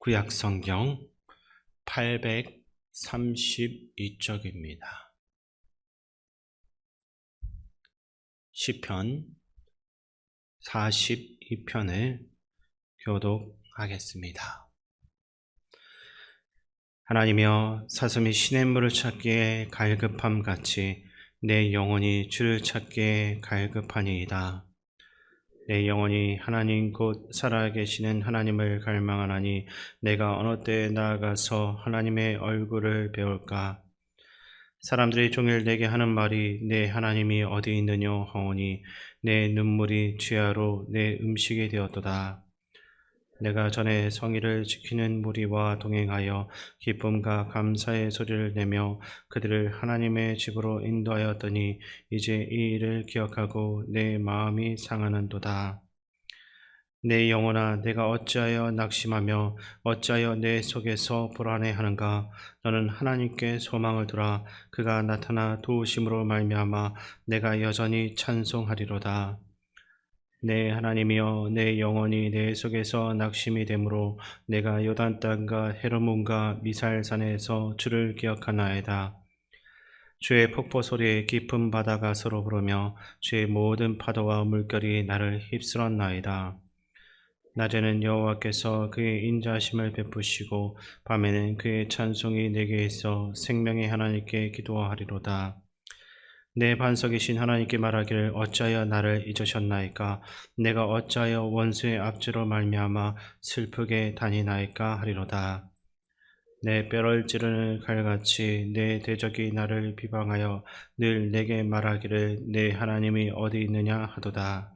구약성경 832쪽입니다. 시편 42편을 교독하겠습니다. 하나님이여, 사슴이 시냇물을 찾기에 갈급함같이 내 영혼이 주를 찾기에 갈급하니이다. 내 영혼이 하나님 곧 살아계시는 하나님을 갈망하나니 내가 어느 때에 나아가서 하나님의 얼굴을 배울까? 사람들이 종일 내게 하는 말이 내 하나님이 어디 있느냐 하오니 내 눈물이 주야로 내 음식이 되었도다. 내가 전에 성의를 지키는 무리와 동행하여 기쁨과 감사의 소리를 내며 그들을 하나님의 집으로 인도하였더니 이제 이 일을 기억하고 내 마음이 상하는도다. 내 영혼아, 내가 어찌하여 낙심하며 어찌하여 내 속에서 불안해하는가? 너는 하나님께 소망을 두라. 그가 나타나 도우심으로 말미암아 내가 여전히 찬송하리로다. 내 하나님이여, 내 영혼이 내 속에서 낙심이 되므로 내가 요단 땅과 헤르몬과 미살산에서 주를 기억하나이다. 주의 폭포 소리에 깊은 바다가 서로 부르며 주의 모든 파도와 물결이 나를 휩쓸었나이다. 낮에는 여호와께서 그의 인자하심을 베푸시고 밤에는 그의 찬송이 내게 있어 생명의 하나님께 기도하리로다. 내 반석이신 하나님께 말하기를 어찌하여 나를 잊으셨나이까? 내가 어찌하여 원수의 압제로 말미암아 슬프게 다니나이까 하리로다. 내 뼈를 찌르는 칼같이 내 대적이 나를 비방하여 늘 내게 말하기를 내 하나님이 어디 있느냐 하도다.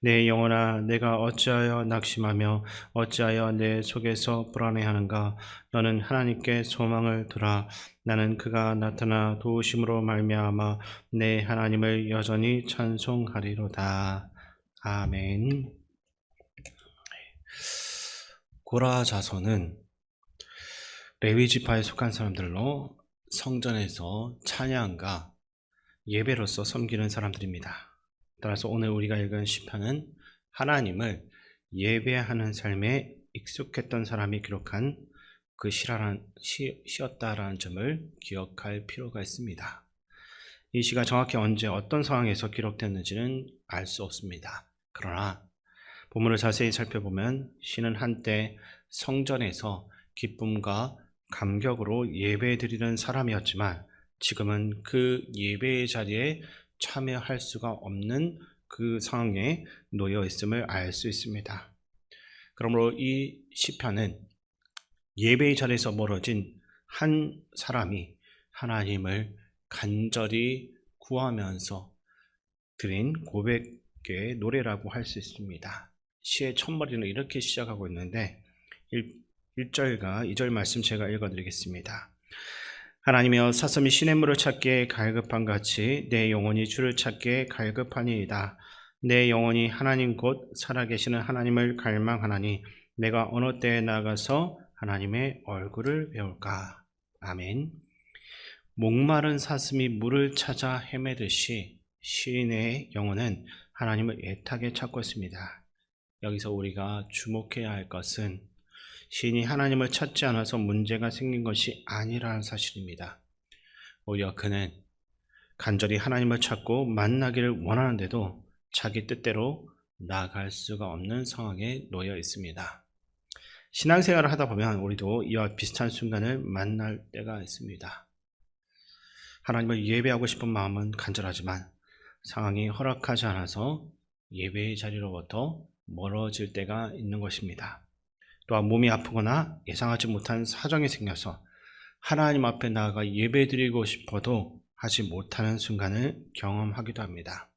내 영혼아, 내가 어찌하여 낙심하며 어찌하여 내 속에서 불안해하는가? 너는 하나님께 소망을 두라. 나는 그가 나타나 도우심으로 말미암아 내 하나님을 여전히 찬송하리로다. 아멘. 고라 자손은 레위 지파에 속한 사람들로 성전에서 찬양과 예배로서 섬기는 사람들입니다. 따라서 오늘 우리가 읽은 시편은 하나님을 예배하는 삶에 익숙했던 사람이 기록한 그 시였다라는 점을 기억할 필요가 있습니다. 이 시가 정확히 언제 어떤 상황에서 기록됐는지는 알 수 없습니다. 그러나 본문을 자세히 살펴보면 시는 한때 성전에서 기쁨과 감격으로 예배드리는 사람이었지만 지금은 그 예배의 자리에 참여할 수가 없는 그 상황에 놓여 있음을 알 수 있습니다. 그러므로 이 시편은 예배의 자리에서 멀어진 한 사람이 하나님을 간절히 구하면서 드린 고백의 노래라고 할 수 있습니다. 시의 첫머리는 이렇게 시작하고 있는데 1절과 2절 말씀 제가 읽어드리겠습니다. 하나님이여, 사슴이 시냇물을 찾기에 갈급함같이 내 영혼이 주를 찾기에 갈급하니이다. 내 영혼이 하나님 곧 살아계시는 하나님을 갈망하나니 내가 어느 때에 나가서 하나님의 얼굴을 배울까? 아멘. 목마른 사슴이 물을 찾아 헤매듯이 시인의 영혼은 하나님을 애타게 찾고 있습니다. 여기서 우리가 주목해야 할 것은 시인이 하나님을 찾지 않아서 문제가 생긴 것이 아니라는 사실입니다. 오히려 그는 간절히 하나님을 찾고 만나기를 원하는데도 자기 뜻대로 나아갈 수가 없는 상황에 놓여 있습니다. 신앙생활을 하다 보면 우리도 이와 비슷한 순간을 만날 때가 있습니다. 하나님을 예배하고 싶은 마음은 간절하지만 상황이 허락하지 않아서 예배의 자리로부터 멀어질 때가 있는 것입니다. 또한 몸이 아프거나 예상하지 못한 사정이 생겨서 하나님 앞에 나아가 예배드리고 싶어도 하지 못하는 순간을 경험하기도 합니다.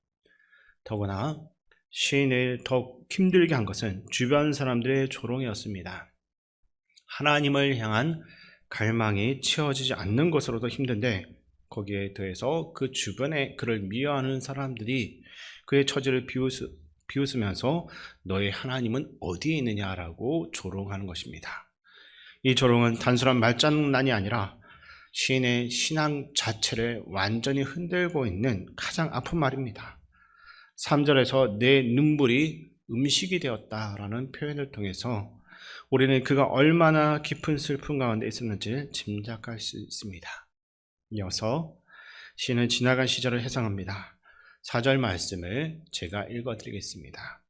더구나 시인을 더욱 힘들게 한 것은 주변 사람들의 조롱이었습니다. 하나님을 향한 갈망이 채워지지 않는 것으로도 힘든데 거기에 더해서 그 주변에 그를 미워하는 사람들이 그의 처지를 비웃으면서 너의 하나님은 어디에 있느냐라고 조롱하는 것입니다. 이 조롱은 단순한 말장난이 아니라 시인의 신앙 자체를 완전히 흔들고 있는 가장 아픈 말입니다. 3절에서 내 눈물이 음식이 되었다라는 표현을 통해서 우리는 그가 얼마나 깊은 슬픔 가운데 있었는지 짐작할 수 있습니다. 이어서 시는 지나간 시절을 회상합니다. 4절 말씀을 제가 읽어드리겠습니다.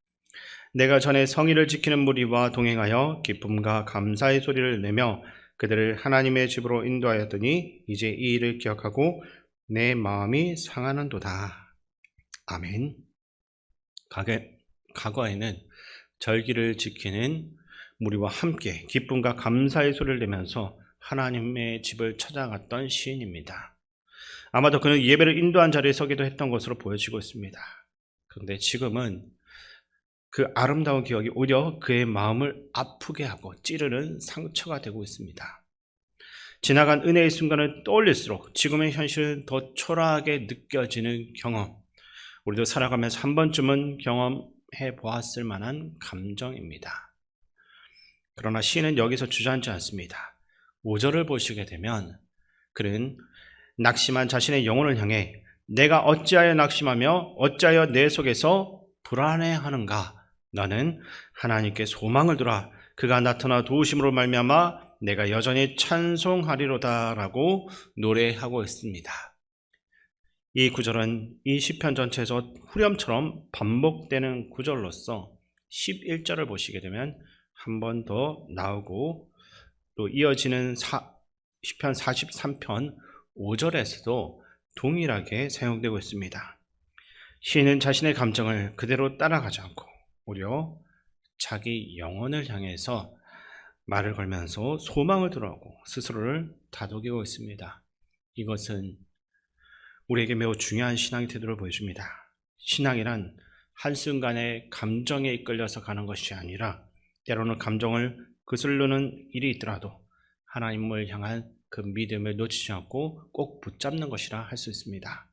내가 전에 성의를 지키는 무리와 동행하여 기쁨과 감사의 소리를 내며 그들을 하나님의 집으로 인도하였더니 이제 이 일을 기억하고 내 마음이 상하는도다. 아멘. 과거에는 절기를 지키는 무리와 함께 기쁨과 감사의 소리를 내면서 하나님의 집을 찾아갔던 시인입니다. 아마도 그는 예배를 인도한 자리에 서기도 했던 것으로 보여지고 있습니다. 그런데 지금은 그 아름다운 기억이 오히려 그의 마음을 아프게 하고 찌르는 상처가 되고 있습니다. 지나간 은혜의 순간을 떠올릴수록 지금의 현실은 더 초라하게 느껴지는 경험, 우리도 살아가면서 한 번쯤은 경험해 보았을 만한 감정입니다. 그러나 시인은 여기서 주저앉지 않습니다. 5절을 보시게 되면 그는 낙심한 자신의 영혼을 향해 내가 어찌하여 낙심하며 어찌하여 내 속에서 불안해하는가? 나는 하나님께 소망을 두라. 그가 나타나 도우심으로 말미암아 내가 여전히 찬송하리로다 라고 노래하고 있습니다. 이 구절은 이 시편 전체에서 후렴처럼 반복되는 구절로서 11절을 보시게 되면 한 번 더 나오고 또 이어지는 시편 43편 5절에서도 동일하게 사용되고 있습니다. 시인은 자신의 감정을 그대로 따라가지 않고 오히려 자기 영혼을 향해서 말을 걸면서 소망을 들어하고 스스로를 다독이고 있습니다. 이것은 우리에게 매우 중요한 신앙의 태도를 보여줍니다. 신앙이란 한순간에 감정에 이끌려서 가는 것이 아니라 때로는 감정을 거스르는 일이 있더라도 하나님을 향한 그 믿음을 놓치지 않고 꼭 붙잡는 것이라 할 수 있습니다.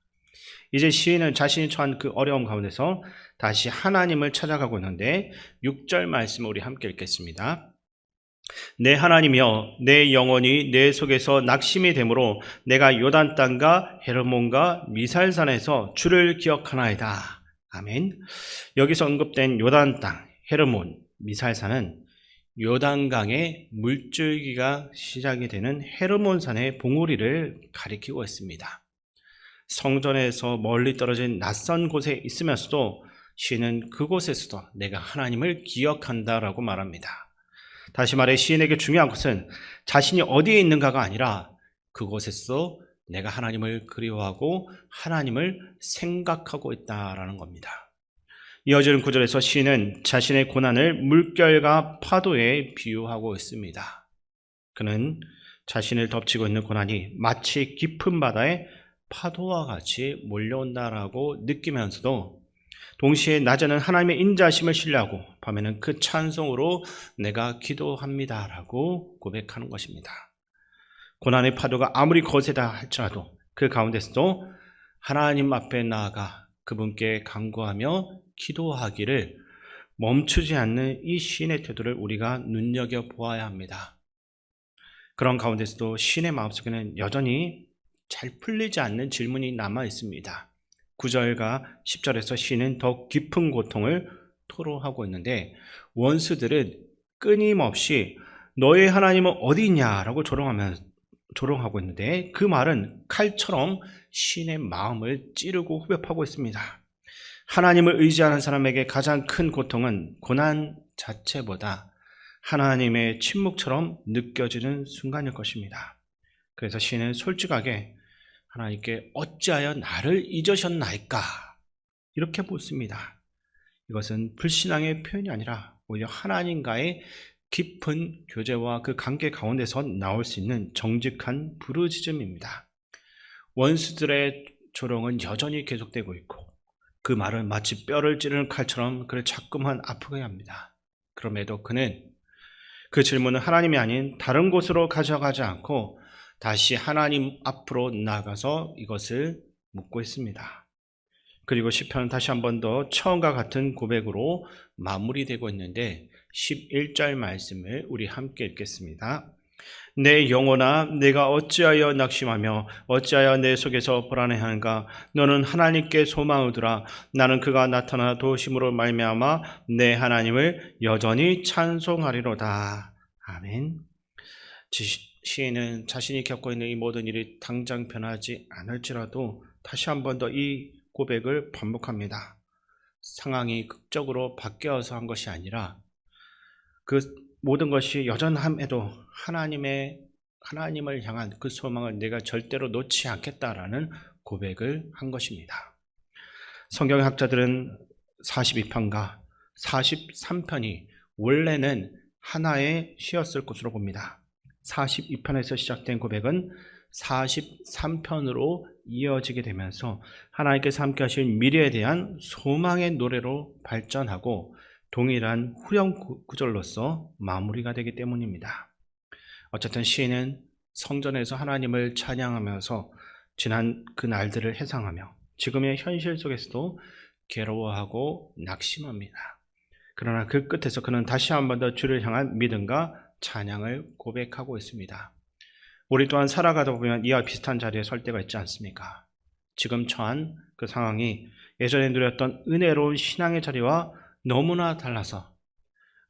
이제 시인은 자신이 처한 그 어려움 가운데서 다시 하나님을 찾아가고 있는데 6절 말씀을 우리 함께 읽겠습니다. 내 하나님이여 내 영혼이 내 속에서 낙심이 되므로 내가 요단 땅과 헤르몬과 미살산에서 주를 기억하나이다. 아멘. 여기서 언급된 요단 땅, 헤르몬, 미살산은 요단강의 물줄기가 시작이 되는 헤르몬산의 봉우리를 가리키고 있습니다. 성전에서 멀리 떨어진 낯선 곳에 있으면서도 시인은 그곳에서도 내가 하나님을 기억한다라고 말합니다. 다시 말해 시인에게 중요한 것은 자신이 어디에 있는가가 아니라 그곳에서 내가 하나님을 그리워하고 하나님을 생각하고 있다라는 겁니다. 이어지는 구절에서 시인은 자신의 고난을 물결과 파도에 비유하고 있습니다. 그는 자신을 덮치고 있는 고난이 마치 깊은 바다에 파도와 같이 몰려온다라고 느끼면서도 동시에 낮에는 하나님의 인자하심을 신뢰하고 밤에는 그 찬송으로 내가 기도합니다라고 고백하는 것입니다. 고난의 파도가 아무리 거세다 할지라도 그 가운데서도 하나님 앞에 나아가 그분께 간구하며 기도하기를 멈추지 않는 이 시인의 태도를 우리가 눈여겨보아야 합니다. 그런 가운데서도 시인의 마음속에는 여전히 잘 풀리지 않는 질문이 남아 있습니다. 9절과 10절에서 시인은 더 깊은 고통을 토로하고 있는데 원수들은 끊임없이 너의 하나님은 어디 있냐라고 조롱하고 있는데 그 말은 칼처럼 시인의 마음을 찌르고 후벼파고 있습니다. 하나님을 의지하는 사람에게 가장 큰 고통은 고난 자체보다 하나님의 침묵처럼 느껴지는 순간일 것입니다. 그래서 시인은 솔직하게 하나님께 어찌하여 나를 잊으셨나이까 이렇게 묻습니다. 이것은 불신앙의 표현이 아니라 오히려 하나님과의 깊은 교제와 그 관계 가운데서 나올 수 있는 정직한 부르짖음입니다. 원수들의 조롱은 여전히 계속되고 있고 그 말은 마치 뼈를 찌르는 칼처럼 그를 자꾸만 아프게 합니다. 그럼에도 그는 그 질문을 하나님이 아닌 다른 곳으로 가져가지 않고 다시 하나님 앞으로 나가서 이것을 묻고 있습니다. 그리고 시편은 다시 한 번 더 처음과 같은 고백으로 마무리되고 있는데 11절 말씀을 우리 함께 읽겠습니다. 내 영혼아, 내가 어찌하여 낙심하며 어찌하여 내 속에서 불안해하는가? 너는 하나님께 소망을 두라. 나는 그가 나타나 도우심으로 말미암아 내 하나님을 여전히 찬송하리로다. 아멘. 시인은 자신이 겪고 있는 이 모든 일이 당장 변하지 않을지라도 다시 한 번 더 이 고백을 반복합니다. 상황이 극적으로 바뀌어서 한 것이 아니라 그 모든 것이 여전함에도 하나님을 향한 그 소망을 내가 절대로 놓지 않겠다라는 고백을 한 것입니다. 성경학자들은 42편과 43편이 원래는 하나의 시였을 것으로 봅니다. 42편에서 시작된 고백은 43편으로 이어지게 되면서 하나님께서 함께 하실 미래에 대한 소망의 노래로 발전하고 동일한 후렴 구절로서 마무리가 되기 때문입니다. 어쨌든 시인은 성전에서 하나님을 찬양하면서 지난 그 날들을 회상하며 지금의 현실 속에서도 괴로워하고 낙심합니다. 그러나 그 끝에서 그는 다시 한 번 더 주를 향한 믿음과 찬양을 고백하고 있습니다. 우리 또한 살아가다 보면 이와 비슷한 자리에 설 때가 있지 않습니까? 지금 처한 그 상황이 예전에 누렸던 은혜로운 신앙의 자리와 너무나 달라서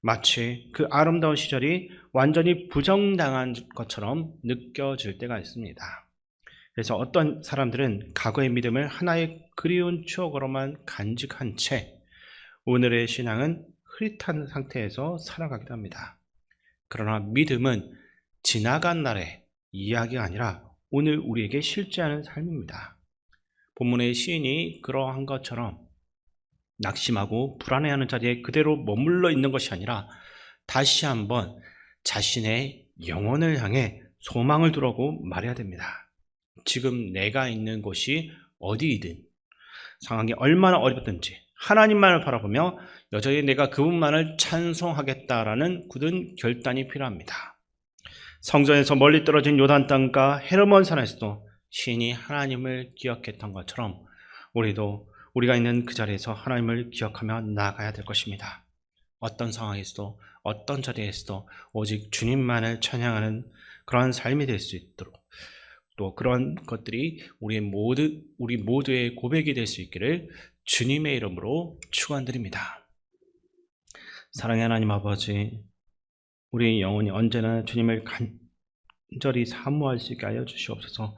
마치 그 아름다운 시절이 완전히 부정당한 것처럼 느껴질 때가 있습니다. 그래서 어떤 사람들은 과거의 믿음을 하나의 그리운 추억으로만 간직한 채 오늘의 신앙은 흐릿한 상태에서 살아가기도 합니다. 그러나 믿음은 지나간 날의 이야기가 아니라 오늘 우리에게 실제하는 삶입니다. 본문의 시인이 그러한 것처럼 낙심하고 불안해하는 자리에 그대로 머물러 있는 것이 아니라 다시 한번 자신의 영혼을 향해 소망을 두라고 말해야 됩니다. 지금 내가 있는 곳이 어디이든 상황이 얼마나 어렵든지 하나님만을 바라보며 여전히 내가 그분만을 찬송하겠다라는 굳은 결단이 필요합니다. 성전에서 멀리 떨어진 요단 땅과 헤르몬 산에서도 시인이 하나님을 기억했던 것처럼 우리도 우리가 있는 그 자리에서 하나님을 기억하며 나아가야 될 것입니다. 어떤 상황에서도 어떤 자리에서도 오직 주님만을 찬양하는 그러한 삶이 될 수 있도록 또 그런 것들이 우리 모두의 고백이 될 수 있기를 주님의 이름으로 축원드립니다. 사랑의 하나님 아버지, 우리의 영혼이 언제나 주님을 간절히 사모할 수 있게 하여 주시옵소서.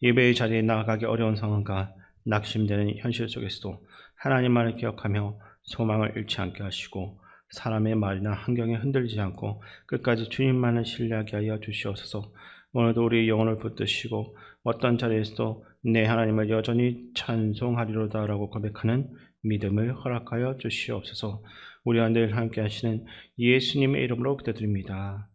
예배의 자리에 나아가기 어려운 상황과 낙심되는 현실 속에서도 하나님만을 기억하며 소망을 잃지 않게 하시고 사람의 말이나 환경에 흔들리지 않고 끝까지 주님만을 신뢰하게 하여 주시옵소서. 오늘도 우리 영혼을 붙드시고 어떤 자리에서도 내 하나님을 여전히 찬송하리로다 라고 고백하는 믿음을 허락하여 주시옵소서. 우리와 늘 함께 하시는 예수님의 이름으로 기도드립니다.